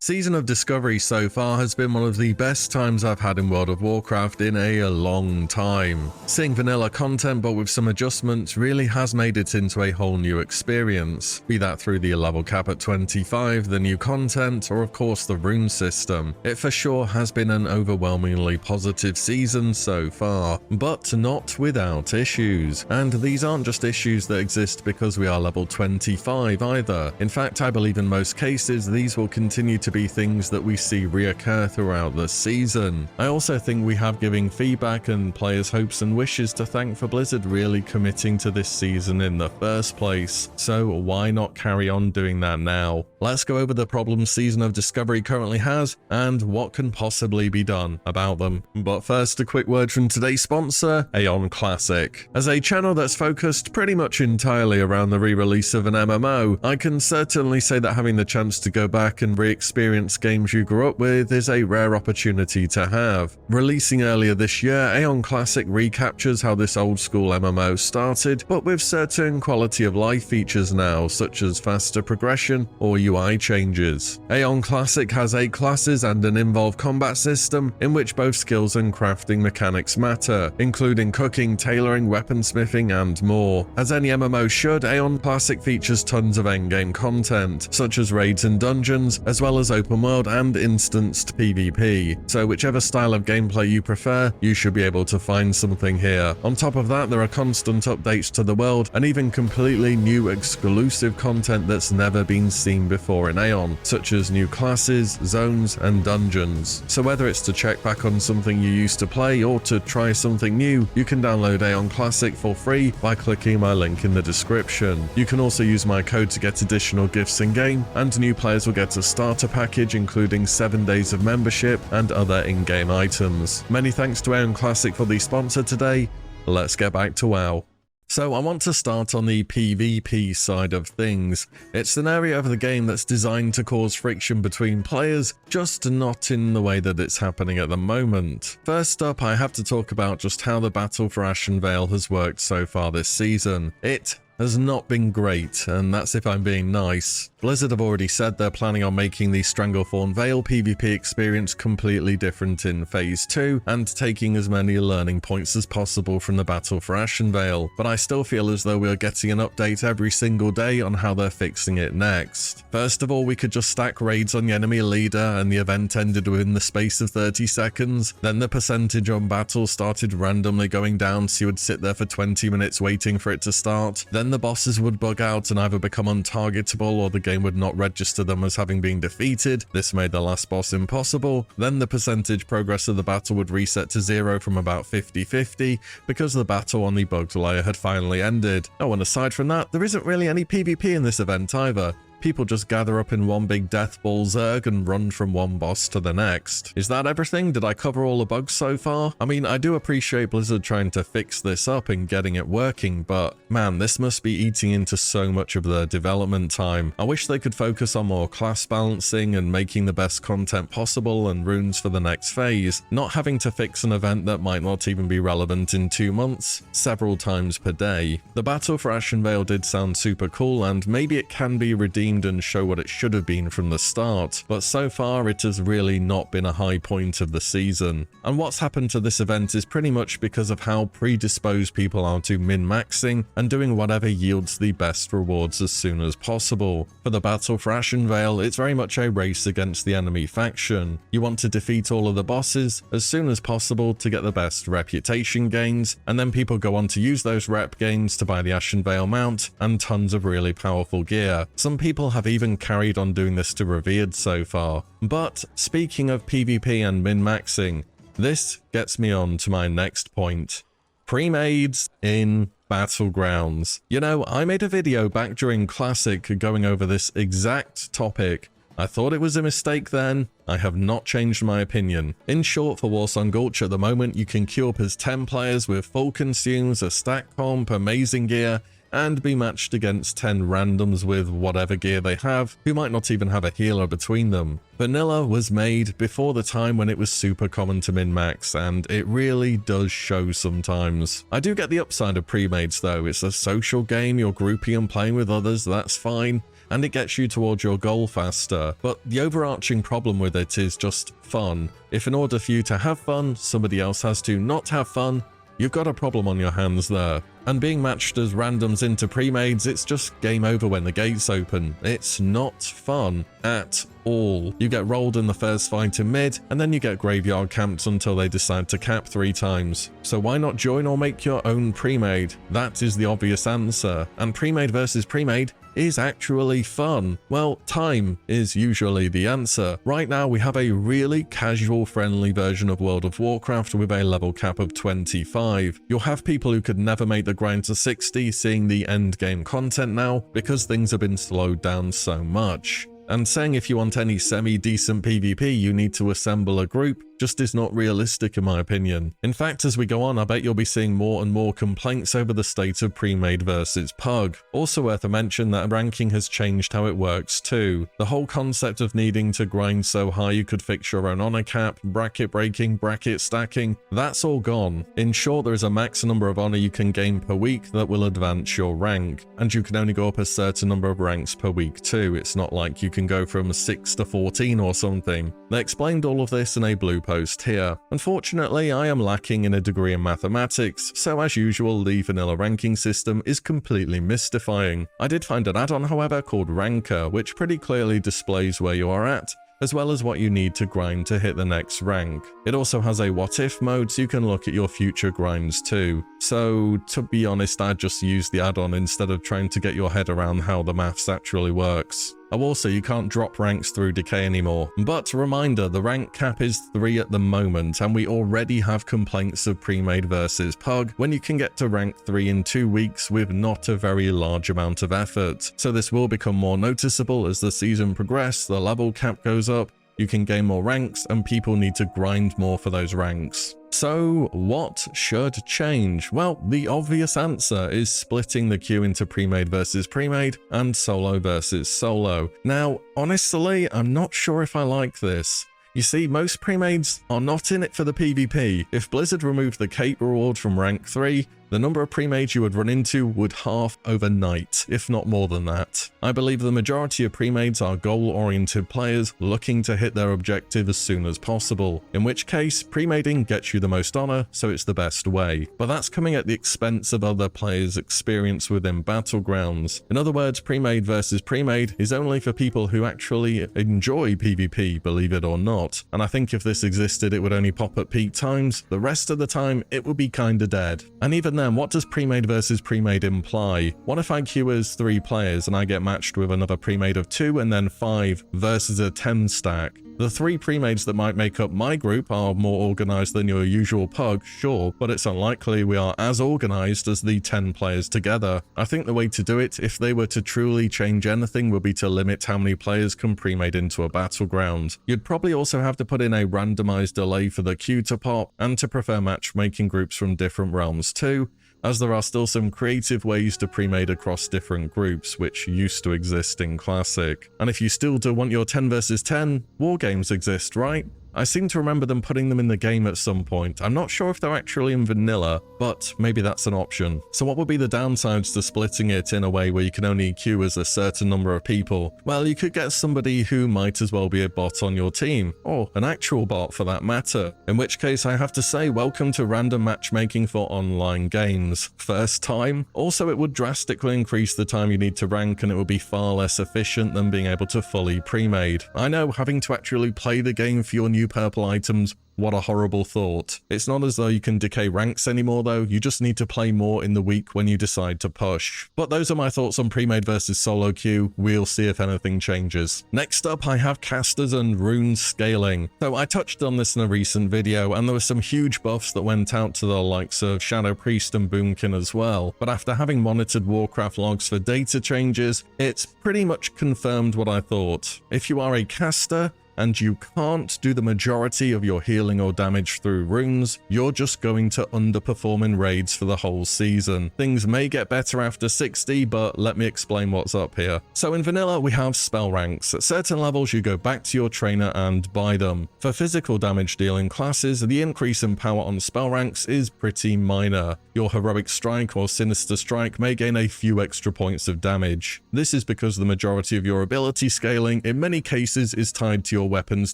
Season of Discovery so far has been one of the best times I've had in World of Warcraft in a long time. Seeing vanilla content but with some adjustments really has made it into a whole new experience, be that through the level cap at 25, the new content, or of course the rune system. It for sure has been an overwhelmingly positive season so far, but not without issues. And these aren't just issues that exist because we are level 25 either. In fact, I believe in most cases these will continue to be things that we see reoccur throughout the season. I also think we have giving feedback and players' hopes and wishes to thank for Blizzard really committing to this season in the first place, so why not carry on doing that now? Let's go over the problems Season of Discovery currently has and what can possibly be done about them. But first, a quick word from today's sponsor, Aeon Classic. As a channel that's focused pretty much entirely around the re-release of an MMO, I can certainly say that having the chance to go back and re-experience games you grew up with is a rare opportunity to have. Releasing earlier this year, Aeon Classic recaptures how this old school MMO started, but with certain quality of life features now, such as faster progression or UI changes. Aeon Classic has 8 classes and an involved combat system in which both skills and crafting mechanics matter, including cooking, tailoring, weaponsmithing, and more. As any MMO should, Aeon Classic features tons of endgame content, such as raids and dungeons, as well as open world and instanced PvP, so whichever style of gameplay you prefer, you should be able to find something here. On top of that, there are constant updates to the world and even completely new exclusive content that's never been seen before in Aeon, such as new classes, zones, and dungeons. So whether it's to check back on something you used to play or to try something new, you can download Aeon Classic for free by clicking my link in the description. You can also use my code to get additional gifts in-game, and new players will get a starter package including 7 days of membership and other in-game items. Many thanks to Aeon Classic for the sponsor today. Let's get back to WoW. So I want to start on the PvP side of things. It's an area of the game that's designed to cause friction between players, just not in the way that it's happening at the moment. First up, I have to talk about just how the battle for Ashenvale has worked so far this season. It has not been great, and that's if I'm being nice. Blizzard have already said they're planning on making the Stranglethorn Vale PvP experience completely different in Phase 2, and taking as many learning points as possible from the battle for Ashenvale, but I still feel as though we're getting an update every single day on how they're fixing it next. First of all, we could just stack raids on the enemy leader and the event ended within the space of 30 seconds, then the percentage on battle started randomly going down so you would sit there for 20 minutes waiting for it to start, then the bosses would bug out and either become untargetable or the game would not register them as having been defeated. This made the last boss impossible. Then the percentage progress of the battle would reset to 0 from about 50-50 because the battle on the bugged layer had finally ended. Oh, and aside from that, there isn't really any PvP in this event either. People just gather up in one big death ball zerg and run from one boss to the next. Is that everything? Did I cover all the bugs so far? I mean, I do appreciate Blizzard trying to fix this up and getting it working, but man, this must be eating into so much of their development time. I wish they could focus on more class balancing and making the best content possible and runes for the next phase, not having to fix an event that might not even be relevant in 2 months, several times per day. The battle for Ashenvale did sound super cool, and maybe it can be redeemed and show what it should have been from the start, but so far it has really not been a high point of the season. And what's happened to this event is pretty much because of how predisposed people are to min-maxing and doing whatever yields the best rewards as soon as possible. For the battle for Ashenvale, it's very much a race against the enemy faction. You want to defeat all of the bosses as soon as possible to get the best reputation gains, and then people go on to use those rep gains to buy the Ashenvale mount and tons of really powerful gear. Some people have even carried on doing this to Revered so far. But speaking of PvP and min-maxing, this gets me on to my next point. Premades in Battlegrounds. You know, I made a video back during Classic going over this exact topic. I thought it was a mistake then. I have not changed my opinion. In short, for Warsong Gulch at the moment, you can queue up as 10 players with full consumes, a stack comp, amazing gear, and be matched against 10 randoms with whatever gear they have, who might not even have a healer between them. Vanilla was made before the time when it was super common to min-max, and it really does show sometimes. I do get the upside of premades though. It's a social game, you're grouping and playing with others, that's fine. and it gets you towards your goal faster. But the overarching problem with it is just fun. If in order for you to have fun, somebody else has to not have fun, you've got a problem on your hands there. And being matched as randoms into premades, it's just game over when the gates open. It's not fun at all. You get rolled in the first fight in mid, and then you get graveyard camped until they decide to cap 3 times. So why not join or make your own premade? That is the obvious answer. And premade versus premade is actually fun. Well, time is usually the answer. Right now we have a really casual friendly version of World of Warcraft with a level cap of 25. You'll have people who could never make the grind to 60 seeing the end game content now because things have been slowed down so much. And saying if you want any semi-decent PvP you need to assemble a group just is not realistic in my opinion. In fact, as we go on, I bet you'll be seeing more and more complaints over the state of Premade versus Pug. Also worth a mention that ranking has changed how it works too. The whole concept of needing to grind so high you could fix your own honor cap, bracket breaking, bracket stacking, that's all gone. In short, there is a max number of honor you can gain per week that will advance your rank, and you can only go up a certain number of ranks per week too. It's not like you can go from 6 to 14 or something. They explained all of this in a blue post here. Unfortunately, I am lacking in a degree in mathematics, so as usual, the vanilla ranking system is completely mystifying. I did find an add-on, however, called Ranker, which pretty clearly displays where you are at, as well as what you need to grind to hit the next rank. It also has a what if mode, so you can look at your future grinds too. So to be honest, I just use the add-on instead of trying to get your head around how the maths actually works. Oh, also, you can't drop ranks through decay anymore. But reminder, the rank cap is 3 at the moment, and we already have complaints of Premade versus Pug when you can get to rank 3 in 2 weeks with not a very large amount of effort. So this will become more noticeable as the season progresses, the level cap goes up, you can gain more ranks, and people need to grind more for those ranks. So what should change? Well, the obvious answer is splitting the queue into Premade versus Premade and solo versus solo. Now, honestly, I'm not sure if I like this. You see, most premades are not in it for the PvP. If Blizzard removed the cape reward from rank 3, the number of premades you would run into would halve overnight, if not more than that. I believe the majority of premades are goal-oriented players looking to hit their objective as soon as possible, in which case premading gets you the most honor, so it's the best way. But that's coming at the expense of other players' experience within Battlegrounds. In other words, premade versus premade is only for people who actually enjoy PvP, believe it or not. And I think if this existed, it would only pop at peak times. The rest of the time, it would be kinda dead. And even then, what does Premade versus Premade imply? What if I queue as 3 players and I get matched with another Premade of 2 and then 5 versus a 10 stack? The 3 premades that might make up my group are more organized than your usual Pug, sure, but it's unlikely we are as organized as the 10 players together. I think the way to do it, if they were to truly change anything, would be to limit how many players can premade into a battleground. You'd probably also have to put in a randomized delay for the queue to pop, and to prefer matchmaking groups from different realms too, as there are still some creative ways to premade across different groups, which used to exist in Classic. And if you still do want your 10 versus 10, war games exist, right? I seem to remember them putting them in the game at some point. I'm not sure if they're actually in vanilla, but maybe that's an option. So what would be the downsides to splitting it in a way where you can only queue as a certain number of people? Well, you could get somebody who might as well be a bot on your team, or an actual bot for that matter. In which case I have to say, welcome to random matchmaking for online games. First time? Also, it would drastically increase the time you need to rank, and it would be far less efficient than being able to fully premade. I know, having to actually play the game for your new purple items, what a horrible thought. It's not as though you can decay ranks anymore though, you just need to play more in the week when you decide to push. But those are my thoughts on premade versus solo queue. We'll see if anything changes. Next up, I have casters and rune scaling. So I touched on this in a recent video, and there were some huge buffs that went out to the likes of Shadow Priest and Boomkin as well. But after having monitored Warcraft logs for data changes, it's pretty much confirmed what I thought. If you are a caster, and you can't do the majority of your healing or damage through runes, you're just going to underperform in raids for the whole season. Things may get better after 60, but let me explain what's up here. So in vanilla, we have spell ranks. At certain levels, you go back to your trainer and buy them. For physical damage dealing classes, the increase in power on spell ranks is pretty minor. Your heroic strike or sinister strike may gain a few extra points of damage. This is because the majority of your ability scaling in many cases is tied to your weapon's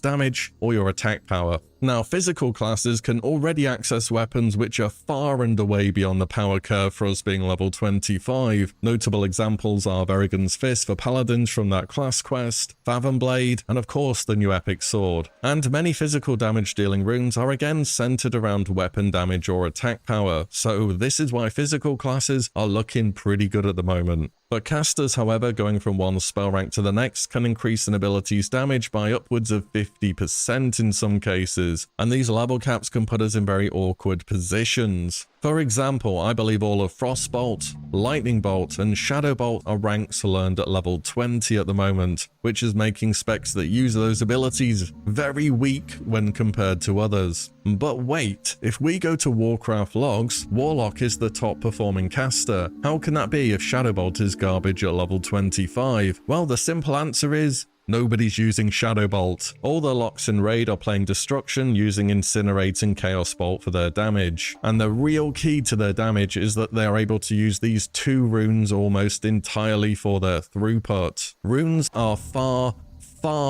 damage or your attack power. Now, physical classes can already access weapons which are far and away beyond the power curve for us being level 25. Notable examples are Verigan's Fist for paladins from that class quest, Fathom Blade, and of course the new epic sword. And many physical damage dealing runes are again centered around weapon damage or attack power, so this is why physical classes are looking pretty good at the moment. But casters, however, going from one spell rank to the next can increase an ability's damage by upwards of 50% in some cases, and these level caps can put us in very awkward positions. For example, I believe all of Frostbolt, Lightning Bolt, and Shadow Bolt are ranks learned at level 20 at the moment, which is making specs that use those abilities very weak when compared to others. But wait, if we go to Warcraft logs, Warlock is the top performing caster. How can that be if Shadow Bolt is garbage at level 25? Well, the simple answer is nobody's using Shadow Bolt. All the locks in Raid are playing Destruction using Incinerate and Chaos Bolt for their damage. And the real key to their damage is that they are able to use these two runes almost entirely for their throughput. Runes are far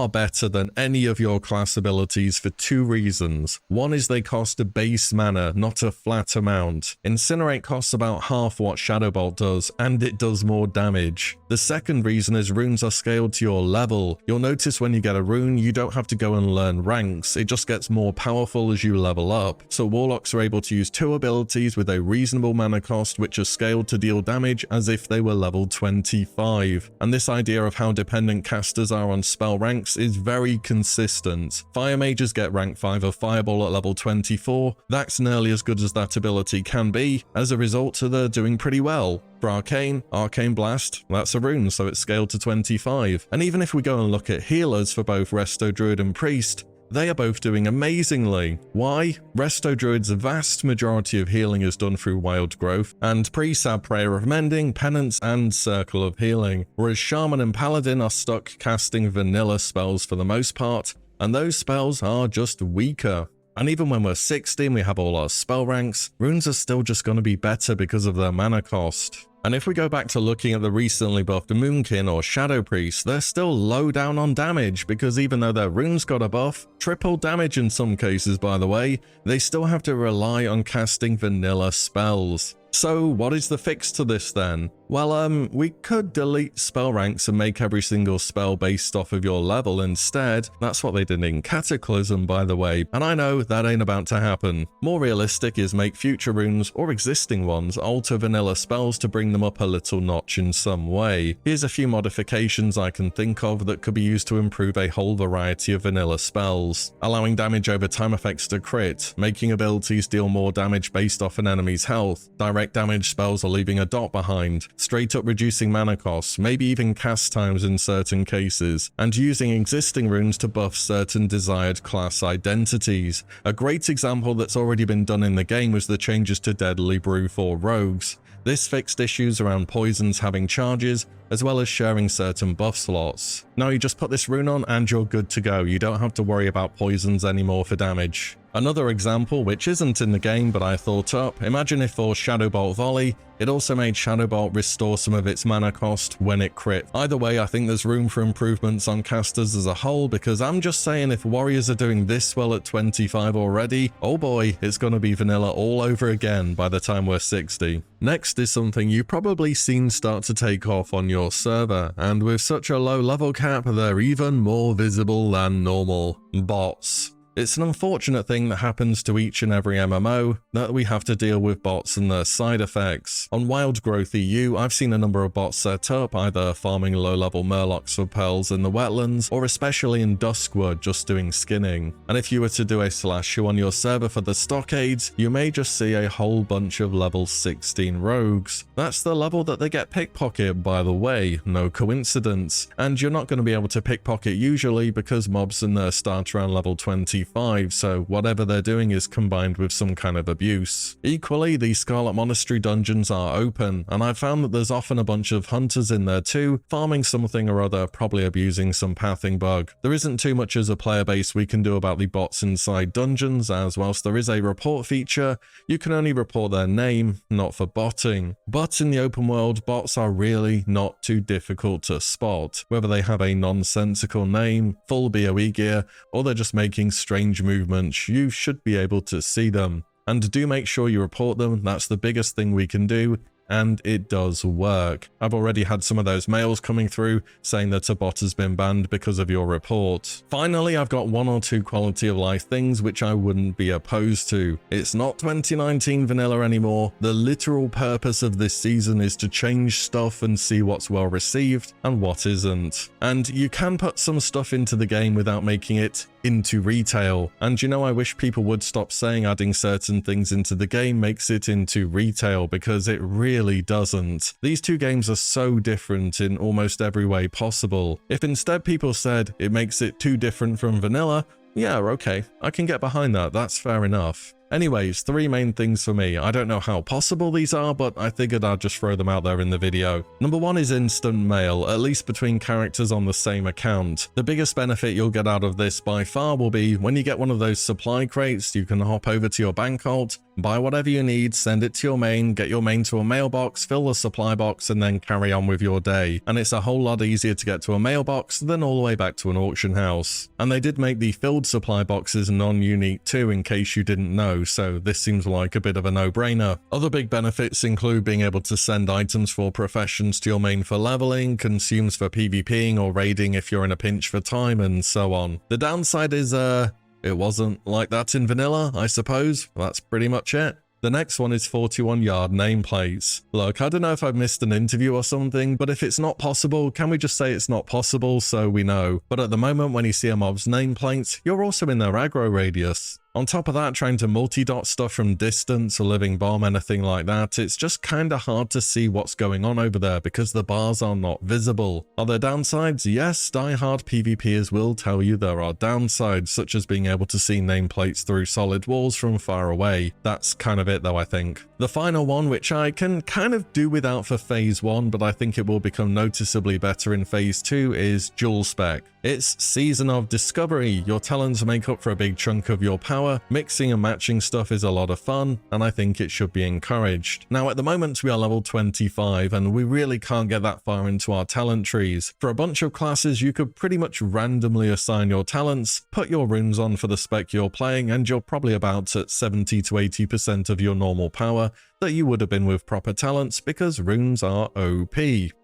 better than any of your class abilities for two reasons. One is they cost a base mana, not a flat amount. Incinerate costs about half what Shadow Bolt does, and it does more damage. The second reason is runes are scaled to your level. You'll notice when you get a rune, you don't have to go and learn ranks. It just gets more powerful as you level up. So Warlocks are able to use two abilities with a reasonable mana cost which are scaled to deal damage as if they were level 25. And this idea of how dependent casters are on spell ranks is very consistent. Fire mages get rank 5 of Fireball at level 24. That's nearly as good as that ability can be. As a result, they're doing pretty well. For Arcane Blast, that's a rune, so it's scaled to 25. And even if we go and look at healers for both Resto Druid and Priest, they are both doing amazingly. Why? Resto Druid's vast majority of healing is done through Wild Growth, and Priests have Prayer of Mending, Penance, and Circle of Healing, whereas Shaman and Paladin are stuck casting vanilla spells for the most part, and those spells are just weaker. And even when we're 60 and we have all our spell ranks, runes are still just going to be better because of their mana cost. And if we go back to looking at the recently buffed Moonkin or Shadow Priest, they're still low down on damage because even though their runes got a buff, triple damage in some cases by the way, they still have to rely on casting vanilla spells. So what is the fix to this then? Well, we could delete spell ranks and make every single spell based off of your level instead. That's what they did in Cataclysm, by the way, and I know that ain't about to happen. More realistic is make future runes, or existing ones, alter vanilla spells to bring them up a little notch in some way. Here's a few modifications I can think of that could be used to improve a whole variety of vanilla spells. Allowing damage over time effects to crit, making abilities deal more damage based off an enemy's health, direct damage spells are leaving a dot behind, straight up reducing mana costs, maybe even cast times in certain cases, and using existing runes to buff certain desired class identities. A great example that's already been done in the game was the changes to Deadly Brew for rogues. This fixed issues around poisons having charges, as well as sharing certain buff slots. Now you just put this rune on and you're good to go, you don't have to worry about poisons anymore for damage. Another example, which isn't in the game but I thought up, imagine if for Shadow Bolt Volley, it also made Shadow Bolt restore some of its mana cost when it crit. Either way, I think there's room for improvements on casters as a whole, because I'm just saying if warriors are doing this well at 25 already, oh boy, it's gonna be vanilla all over again by the time we're 60. Next is something you've probably seen start to take off on your server, and with such a low level cap, they're even more visible than normal. Bots. It's an unfortunate thing that happens to each and every MMO, that we have to deal with bots and their side effects. On Wild Growth EU, I've seen a number of bots set up, either farming low-level murlocs for pearls in the wetlands, or especially in Duskwood just doing skinning. And if you were to do a /u on your server for the stockades, you may just see a whole bunch of level 16 rogues. That's the level that they get pickpocket, by the way, no coincidence. And you're not going to be able to pickpocket usually because mobs in there start around level 25, so whatever they're doing is combined with some kind of abuse. Equally, the Scarlet Monastery dungeons are open, and I've found that there's often a bunch of hunters in there too, farming something or other, probably abusing some pathing bug. There isn't too much as a player base we can do about the bots inside dungeons, as whilst there is a report feature, you can only report their name, not for botting. But in the open world, bots are really not too difficult to spot, whether they have a nonsensical name, full BOE gear, or they're just making strange movements, you should be able to see them. And do make sure you report them, that's the biggest thing we can do. And it does work. I've already had some of those mails coming through saying that a bot has been banned because of your report. Finally, I've got one or two quality of life things which I wouldn't be opposed to. It's not 2019 vanilla anymore. The literal purpose of this season is to change stuff and see what's well received and what isn't. And you can put some stuff into the game without making it into retail. And you know, I wish people would stop saying adding certain things into the game makes it into retail, because it really doesn't. These two games are so different in almost every way possible. If instead people said it makes it too different from vanilla, yeah, okay, I can get behind that, that's fair enough. Anyways, three main things for me. I don't know how possible these are, but I figured I'd just throw them out there in the video. Number one is instant mail, at least between characters on the same account. The biggest benefit you'll get out of this by far will be when you get one of those supply crates, you can hop over to your bank alt, buy whatever you need, send it to your main, get your main to a mailbox, fill the supply box, and then carry on with your day. And it's a whole lot easier to get to a mailbox than all the way back to an auction house. And they did make the filled supply boxes non-unique too, in case you didn't know, so this seems like a bit of a no-brainer. Other big benefits include being able to send items for professions to your main for leveling, consumes for PvPing or raiding if you're in a pinch for time, and so on. The downside is, it wasn't like that in vanilla, I suppose. That's pretty much it. The next one is 41-yard nameplates. Look, I don't know if I've missed an interview or something, but if it's not possible, can we just say it's not possible so we know? But at the moment, when you see a mob's nameplate, you're also in their aggro radius. On top of that, trying to multi-dot stuff from distance, a living bomb, anything like that, it's just kinda hard to see what's going on over there because the bars are not visible. Are there downsides? Yes, die-hard PvPers will tell you there are downsides, such as being able to see nameplates through solid walls from far away. That's kind of it though, I think. The final one, which I can kind of do without for Phase 1, but I think it will become noticeably better in Phase 2, is dual spec. It's Season of Discovery. Your talents make up for a big chunk of your power. Mixing and matching stuff is a lot of fun, and I think it should be encouraged. Now, at the moment, we are level 25, and we really can't get that far into our talent trees. For a bunch of classes, you could pretty much randomly assign your talents, put your runes on for the spec you're playing, and you're probably about at 70 to 80% of your normal power that you would have been with proper talents, because runes are OP.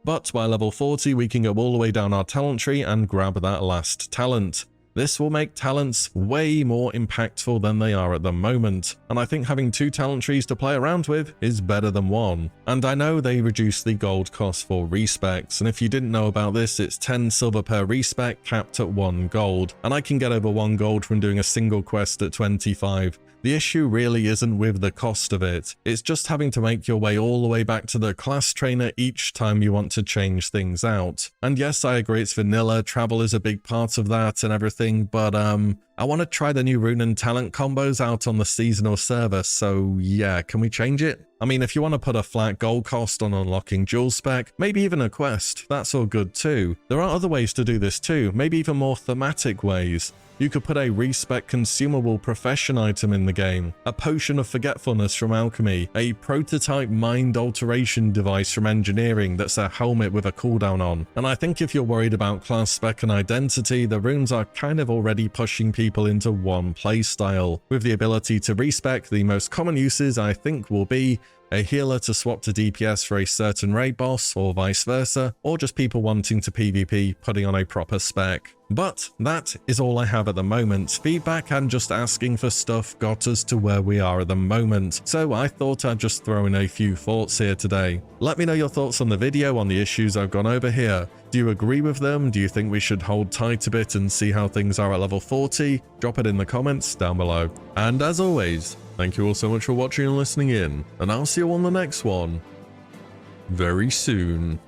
But by level 40, we can go all the way down our talent tree and grab that last talent. This will make talents way more impactful than they are at the moment, and I think having two talent trees to play around with is better than one. And I know they reduced the gold cost for respecs, and if you didn't know about this, it's 10 silver per respec capped at 1 gold, and I can get over 1 gold from doing a single quest at 25. The issue really isn't with the cost of it, it's just having to make your way all the way back to the class trainer each time you want to change things out. And yes, I agree it's vanilla, travel is a big part of that and everything, but I want to try the new rune and talent combos out on the seasonal server, so yeah, can we change it? I mean, if you want to put a flat gold cost on unlocking dual spec, maybe even a quest, that's all good too. There are other ways to do this too, maybe even more thematic ways. You could put a respec consumable profession item in the game, a potion of forgetfulness from alchemy, a prototype mind alteration device from engineering that's a helmet with a cooldown on. And I think if you're worried about class spec and identity, the runes are kind of already pushing people people into one playstyle, with the ability to respec. The most common uses I think will be a healer to swap to DPS for a certain raid boss, or vice versa, or just people wanting to PvP putting on a proper spec. But that is all I have at the moment. Feedback and just asking for stuff got us to where we are at the moment, so I thought I'd just throw in a few thoughts here today. Let me know your thoughts on the video, on the issues I've gone over here. Do you agree with them? Do you think we should hold tight a bit and see how things are at level 40? Drop it in the comments down below. And as always, thank you all so much for watching and listening in, and I'll see you on the next one very soon.